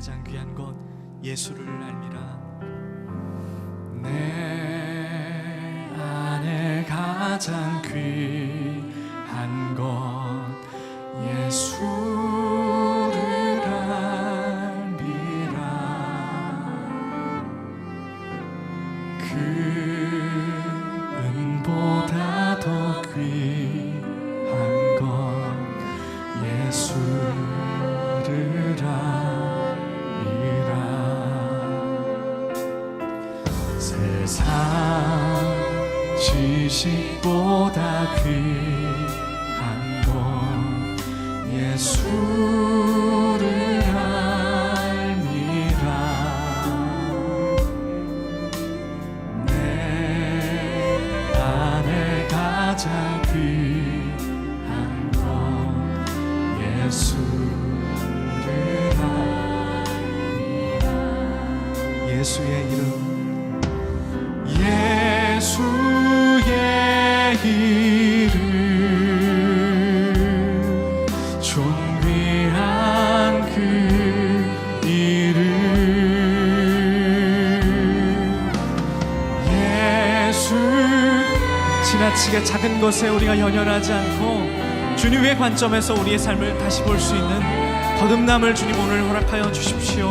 가장 귀한 것 예수를 알미라. 내 안에 가장 귀한 것 예수를 알미라. 그 은보다 더 귀한 것 예수를 알미라. 세상 지식보다 귀한 것 예수를 알미라. 내 안에 가장 귀한 것 예수를 알미라. 예수의 이름, 예수의 이름 존귀한 그 이름 예수. 지나치게 작은 것에 우리가 연연하지 않고 주님의 관점에서 우리의 삶을 다시 볼 수 있는 거듭남을 주님 오늘 허락하여 주십시오.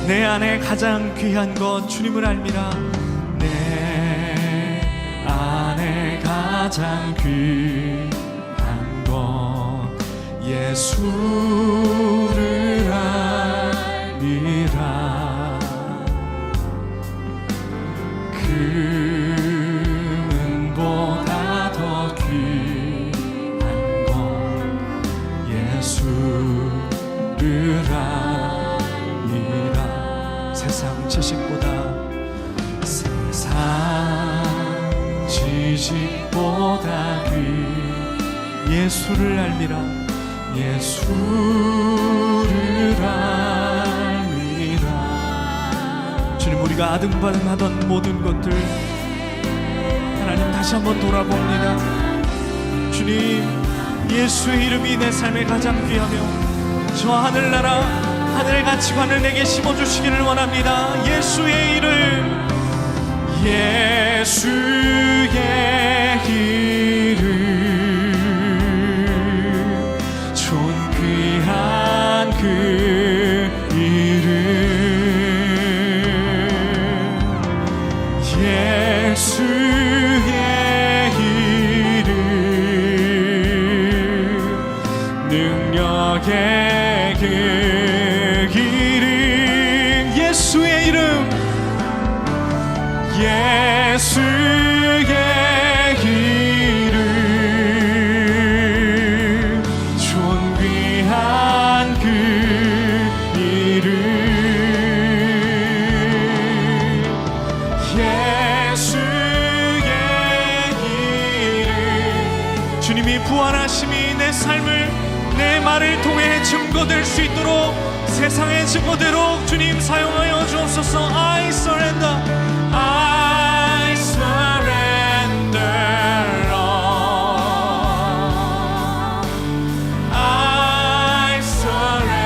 내 안에 가장 귀한 것 주님을 알미라. 내 안에 가장 귀한 것 예수를 알미라. 금은보다 더 귀한 것 예수를 알미라. 세상 지식보다 세상 지식보다 예수를 알미라. 예수를 알미라. 주님, 우리가 아등바등하던 모든 것들 하나님 다시 한번 돌아봅니다. 주님, 예수의 이름이 내 삶에 가장 귀하며 저 하늘나라 하늘의 가치관을 내게 심어주시기를 원합니다. 예수의 이름, 예수의 이름 존귀한 그 이름 예수의 이름 능력의 그 이름 예수의 이름 예수의 이름 존귀한 그 이름 예수의 이름. 주님이 부활하심이 내 삶을 내 말을 통해 증거될 수 있도록 세상의 증거대로 주님 사용하여 주옵소서. I surrender, I surrender all. I surrender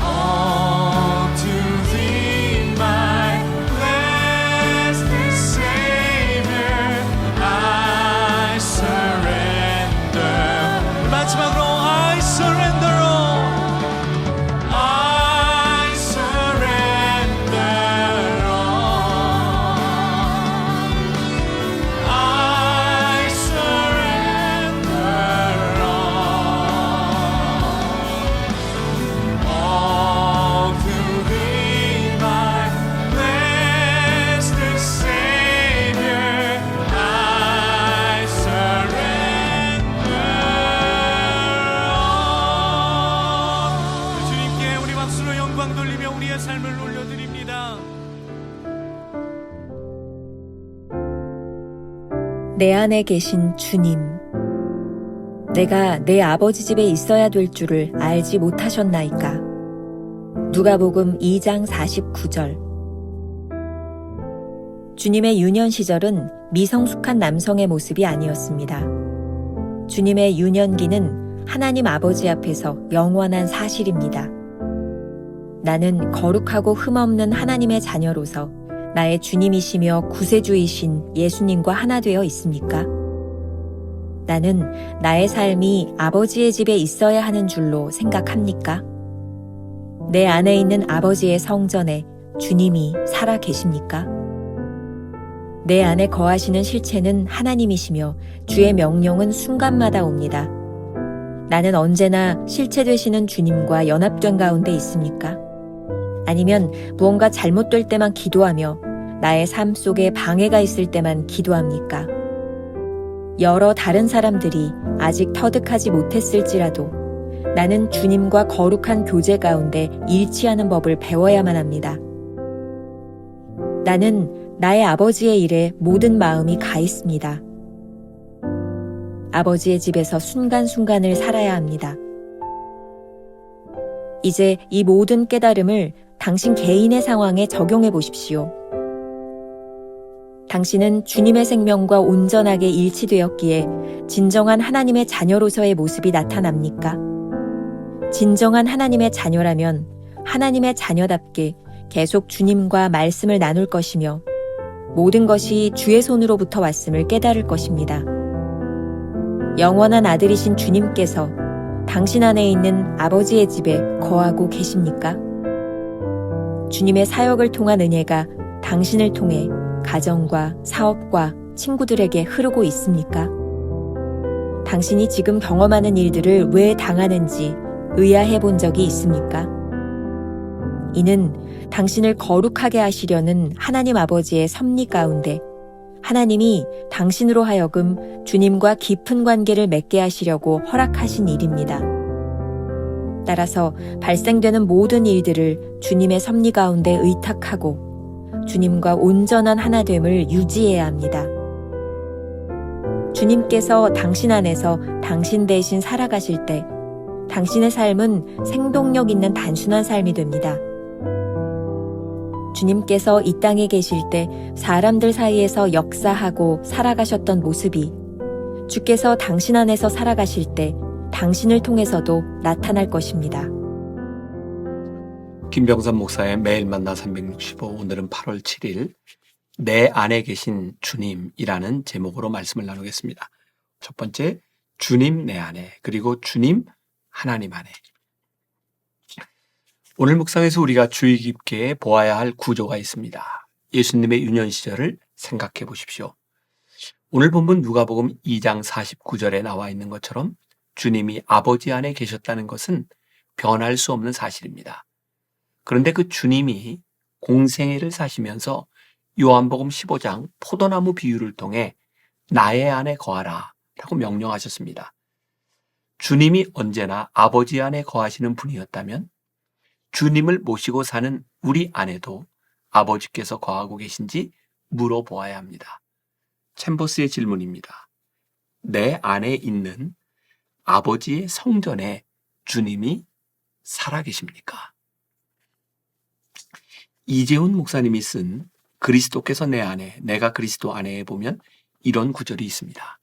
all to Thee, my blessed Savior. I surrender. 마지막으로 I surrender all. I surrender all. I surrender all to Thee, my blessed Savior. I surrender all. 주님께 우리 박수로 영광 돌리며 우리의 삶을 올려드립니다. 내 안에 계신 주님, 내가 내 아버지 집에 있어야 될 줄을 알지 못하셨나이까. 누가복음 2장 49절. 주님의 유년 시절은 미성숙한 남성의 모습이 아니었습니다. 주님의 유년기는 하나님 아버지 앞에서 영원한 사실입니다. 나는 거룩하고 흠없는 하나님의 자녀로서 나의 주님이시며 구세주이신 예수님과 하나 되어 있습니까? 나는 나의 삶이 아버지의 집에 있어야 하는 줄로 생각합니까? 내 안에 있는 아버지의 성전에 주님이 살아 계십니까? 내 안에 거하시는 실체는 하나님이시며 주의 명령은 순간마다 옵니다. 나는 언제나 실체 되시는 주님과 연합된 가운데 있습니까? 아니면 무언가 잘못될 때만 기도하며 나의 삶 속에 방해가 있을 때만 기도합니까? 여러 다른 사람들이 아직 터득하지 못했을지라도 나는 주님과 거룩한 교제 가운데 일치하는 법을 배워야만 합니다. 나는 나의 아버지의 일에 모든 마음이 가 있습니다. 아버지의 집에서 순간순간을 살아야 합니다. 이제 이 모든 깨달음을 당신 개인의 상황에 적용해 보십시오. 당신은 주님의 생명과 온전하게 일치되었기에 진정한 하나님의 자녀로서의 모습이 나타납니까? 진정한 하나님의 자녀라면 하나님의 자녀답게 계속 주님과 말씀을 나눌 것이며 모든 것이 주의 손으로부터 왔음을 깨달을 것입니다. 영원한 아들이신 주님께서 당신 안에 있는 아버지의 집에 거하고 계십니까? 주님의 사역을 통한 은혜가 당신을 통해 가정과 사업과 친구들에게 흐르고 있습니까? 당신이 지금 경험하는 일들을 왜 당하는지 의아해 본 적이 있습니까? 이는 당신을 거룩하게 하시려는 하나님 아버지의 섭리 가운데 하나님이 당신으로 하여금 주님과 깊은 관계를 맺게 하시려고 허락하신 일입니다. 따라서 발생되는 모든 일들을 주님의 섭리 가운데 의탁하고 주님과 온전한 하나됨을 유지해야 합니다. 주님께서 당신 안에서 당신 대신 살아가실 때 당신의 삶은 생동력 있는 단순한 삶이 됩니다. 주님께서 이 땅에 계실 때 사람들 사이에서 역사하고 살아가셨던 모습이 주께서 당신 안에서 살아가실 때 당신을 통해서도 나타날 것입니다. 김병삼 목사의 매일 만나 365, 오늘은 8월 7일 내 안에 계신 주님이라는 제목으로 말씀을 나누겠습니다. 첫 번째, 주님 내 안에, 그리고 주님 하나님 안에. 오늘 묵상에서 우리가 주의 깊게 보아야 할 구조가 있습니다. 예수님의 유년 시절을 생각해 보십시오. 오늘 본문 누가복음 2장 49절에 나와 있는 것처럼 주님이 아버지 안에 계셨다는 것은 변할 수 없는 사실입니다. 그런데 그 주님이 공생애를 사시면서 요한복음 15장 포도나무 비유를 통해 나의 안에 거하라 라고 명령하셨습니다. 주님이 언제나 아버지 안에 거하시는 분이었다면 주님을 모시고 사는 우리 안에도 아버지께서 거하고 계신지 물어보아야 합니다. 챔버스의 질문입니다. 내 안에 있는 아버지의 성전에 주님이 살아계십니까? 이재훈 목사님이 쓴 그리스도께서 내 안에, 내가 그리스도 안에에 보면 이런 구절이 있습니다.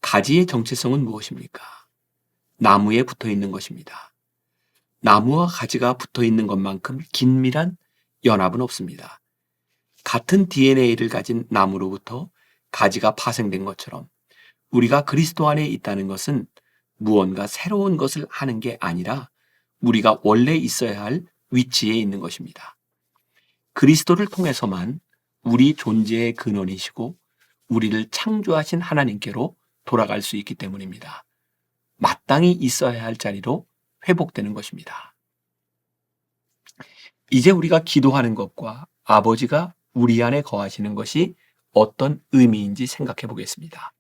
가지의 정체성은 무엇입니까? 나무에 붙어 있는 것입니다. 나무와 가지가 붙어 있는 것만큼 긴밀한 연합은 없습니다. 같은 DNA를 가진 나무로부터 가지가 파생된 것처럼 우리가 그리스도 안에 있다는 것은 무언가 새로운 것을 하는 게 아니라 우리가 원래 있어야 할 위치에 있는 것입니다. 그리스도를 통해서만 우리 존재의 근원이시고 우리를 창조하신 하나님께로 돌아갈 수 있기 때문입니다. 마땅히 있어야 할 자리로 회복되는 것입니다. 이제 우리가 기도하는 것과 아버지가 우리 안에 거하시는 것이 어떤 의미인지 생각해 보겠습니다.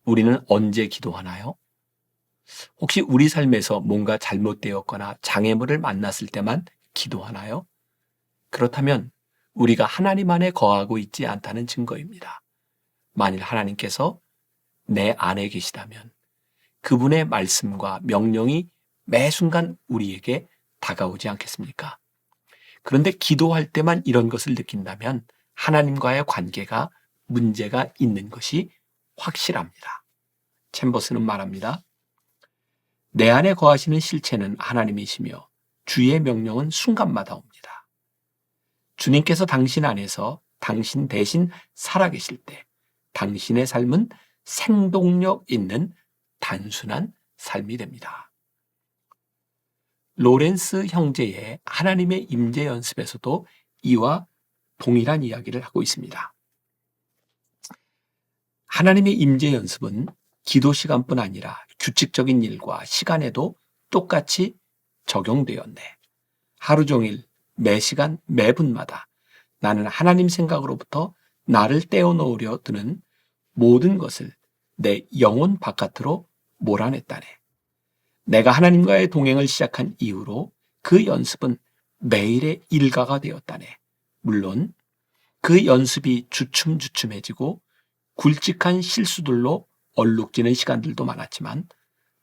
우리는 언제 기도하나요? 혹시 우리 삶에서 뭔가 잘못되었거나 장애물을 만났을 때만 기도하나요? 그렇다면 우리가 하나님 안에 거하고 있지 않다는 증거입니다. 만일 하나님께서 내 안에 계시다면 그분의 말씀과 명령이 매 순간 우리에게 다가오지 않겠습니까? 그런데 기도할 때만 이런 것을 느낀다면 하나님과의 관계가 문제가 있는 것이 확실합니다. 챔버스는 말합니다. 내 안에 거하시는 실체는 하나님이시며 주의 명령은 순간마다 옵니다. 주님께서 당신 안에서 당신 대신 살아계실 때 당신의 삶은 생동력 있는 단순한 삶이 됩니다. 로렌스 형제의 하나님의 임재 연습에서도 이와 동일한 이야기를 하고 있습니다. 하나님의 임재 연습은 기도 시간뿐 아니라 규칙적인 일과 시간에도 똑같이 적용되었네. 하루 종일 매 시간 매 분마다 나는 하나님 생각으로부터 나를 떼어놓으려 드는 모든 것을 내 영혼 바깥으로 몰아냈다네. 내가 하나님과의 동행을 시작한 이후로 그 연습은 매일의 일과가 되었다네. 물론 그 연습이 주춤주춤해지고 굵직한 실수들로 얼룩지는 시간들도 많았지만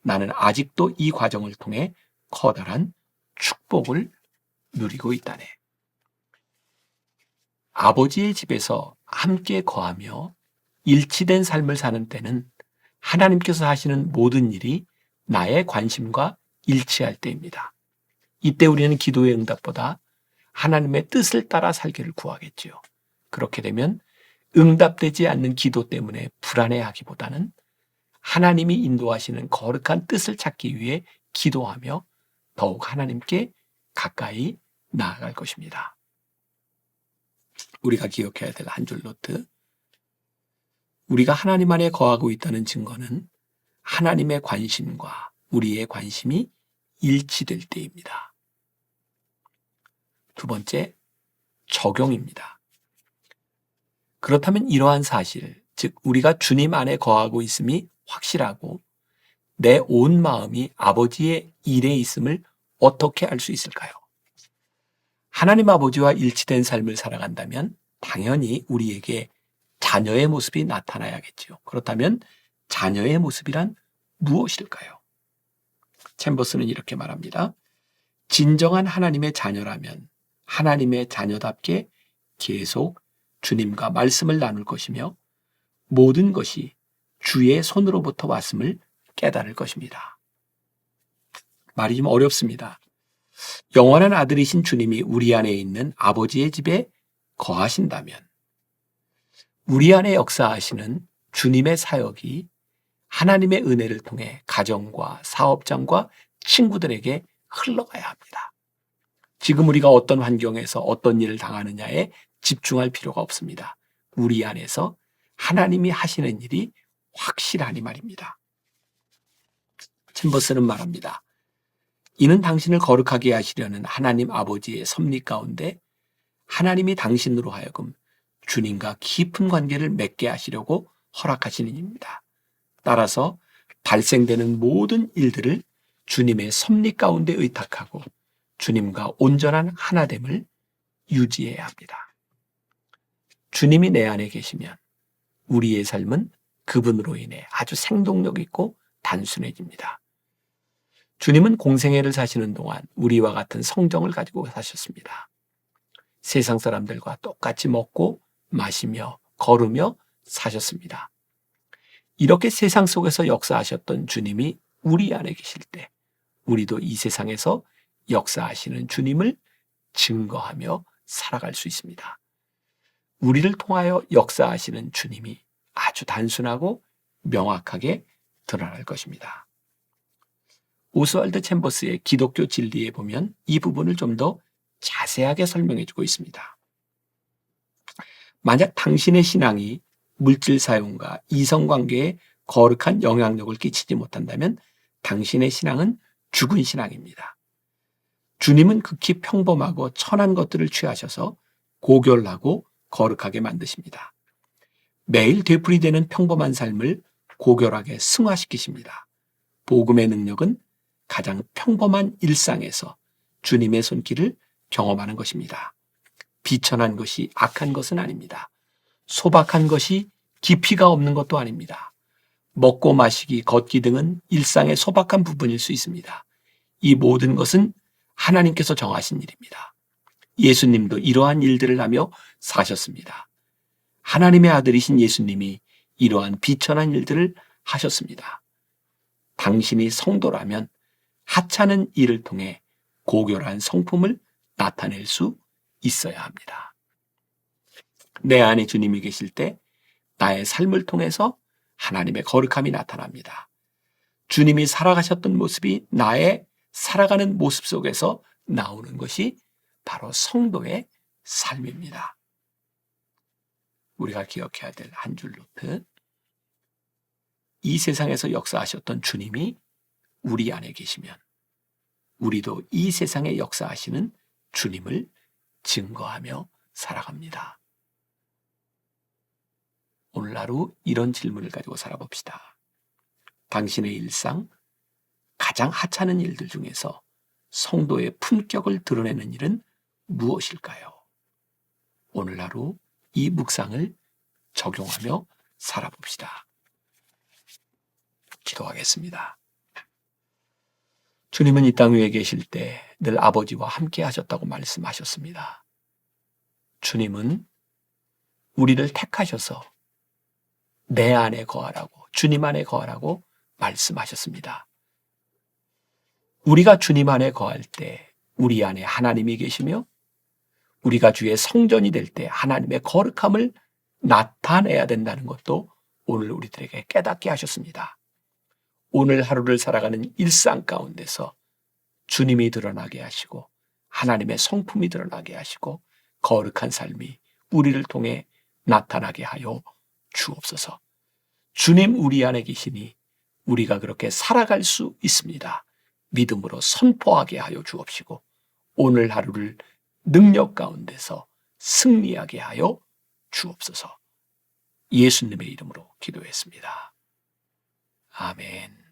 나는 아직도 이 과정을 통해 커다란 축복을 누리고 있다네. 아버지의 집에서 함께 거하며 일치된 삶을 사는 때는 하나님께서 하시는 모든 일이 나의 관심과 일치할 때입니다. 이때 우리는 기도의 응답보다 하나님의 뜻을 따라 살기를 구하겠지요. 그렇게 되면 응답되지 않는 기도 때문에 불안해하기보다는 하나님이 인도하시는 거룩한 뜻을 찾기 위해 기도하며 더욱 하나님께 가까이 나아갈 것입니다. 우리가 기억해야 될 한 줄 노트. 우리가 하나님 안에 거하고 있다는 증거는 하나님의 관심과 우리의 관심이 일치될 때입니다. 두 번째, 적용입니다. 그렇다면 이러한 사실, 즉 우리가 주님 안에 거하고 있음이 확실하고 내 온 마음이 아버지의 일에 있음을 어떻게 알 수 있을까요? 하나님 아버지와 일치된 삶을 살아간다면 당연히 우리에게 자녀의 모습이 나타나야겠지요. 그렇다면 자녀의 모습이란 무엇일까요? 챔버스는 이렇게 말합니다. 진정한 하나님의 자녀라면 하나님의 자녀답게 계속 주님과 말씀을 나눌 것이며 모든 것이 주의 손으로부터 왔음을 깨달을 것입니다. 말이 좀 어렵습니다. 영원한 아들이신 주님이 우리 안에 있는 아버지의 집에 거하신다면 우리 안에 역사하시는 주님의 사역이 하나님의 은혜를 통해 가정과 사업장과 친구들에게 흘러가야 합니다. 지금 우리가 어떤 환경에서 어떤 일을 당하느냐에 집중할 필요가 없습니다. 우리 안에서 하나님이 하시는 일이 확실하니 말입니다. 챔버스는 말합니다. 이는 당신을 거룩하게 하시려는 하나님 아버지의 섭리 가운데 하나님이 당신으로 하여금 주님과 깊은 관계를 맺게 하시려고 허락하시는 일입니다. 따라서 발생되는 모든 일들을 주님의 섭리 가운데 의탁하고 주님과 온전한 하나됨을 유지해야 합니다. 주님이 내 안에 계시면 우리의 삶은 그분으로 인해 아주 생동력 있고 단순해집니다. 주님은 공생애를 사시는 동안 우리와 같은 성정을 가지고 사셨습니다. 세상 사람들과 똑같이 먹고 마시며 걸으며 사셨습니다. 이렇게 세상 속에서 역사하셨던 주님이 우리 안에 계실 때 우리도 이 세상에서 역사하시는 주님을 증거하며 살아갈 수 있습니다. 우리를 통하여 역사하시는 주님이 아주 단순하고 명확하게 드러날 것입니다. 오스왈드 챔버스의 기독교 진리에 보면 이 부분을 좀 더 자세하게 설명해 주고 있습니다. 만약 당신의 신앙이 물질 사용과 이성관계에 거룩한 영향력을 끼치지 못한다면 당신의 신앙은 죽은 신앙입니다. 주님은 극히 평범하고 천한 것들을 취하셔서 고결하고 거룩하게 만드십니다. 매일 되풀이되는 평범한 삶을 고결하게 승화시키십니다. 복음의 능력은 가장 평범한 일상에서 주님의 손길을 경험하는 것입니다. 비천한 것이 악한 것은 아닙니다. 소박한 것이 깊이가 없는 것도 아닙니다. 먹고 마시기, 걷기 등은 일상의 소박한 부분일 수 있습니다. 이 모든 것은 하나님께서 정하신 일입니다. 예수님도 이러한 일들을 하며 사셨습니다. 하나님의 아들이신 예수님이 이러한 비천한 일들을 하셨습니다. 당신이 성도라면 하찮은 일을 통해 고결한 성품을 나타낼 수 있어야 합니다. 내 안에 주님이 계실 때 나의 삶을 통해서 하나님의 거룩함이 나타납니다. 주님이 살아가셨던 모습이 나의 살아가는 모습 속에서 나오는 것이 바로 성도의 삶입니다. 우리가 기억해야 될 한 줄 노트. 이 세상에서 역사하셨던 주님이 우리 안에 계시면 우리도 이 세상에 역사하시는 주님을 증거하며 살아갑니다. 오늘 하루 이런 질문을 가지고 살아봅시다. 당신의 일상, 가장 하찮은 일들 중에서 성도의 품격을 드러내는 일은 무엇일까요? 오늘 하루 이 묵상을 적용하며 살아봅시다. 기도하겠습니다. 주님은 이 땅 위에 계실 때 늘 아버지와 함께 하셨다고 말씀하셨습니다. 주님은 우리를 택하셔서 내 안에 거하라고, 주님 안에 거하라고 말씀하셨습니다. 우리가 주님 안에 거할 때 우리 안에 하나님이 계시며 우리가 주의 성전이 될 때 하나님의 거룩함을 나타내야 된다는 것도 오늘 우리들에게 깨닫게 하셨습니다. 오늘 하루를 살아가는 일상 가운데서 주님이 드러나게 하시고 하나님의 성품이 드러나게 하시고 거룩한 삶이 우리를 통해 나타나게 하여 주옵소서. 주님 우리 안에 계시니 우리가 그렇게 살아갈 수 있습니다. 믿음으로 선포하게 하여 주옵시고 오늘 하루를 능력 가운데서 승리하게 하여 주옵소서. 예수님의 이름으로 기도했습니다. 아멘.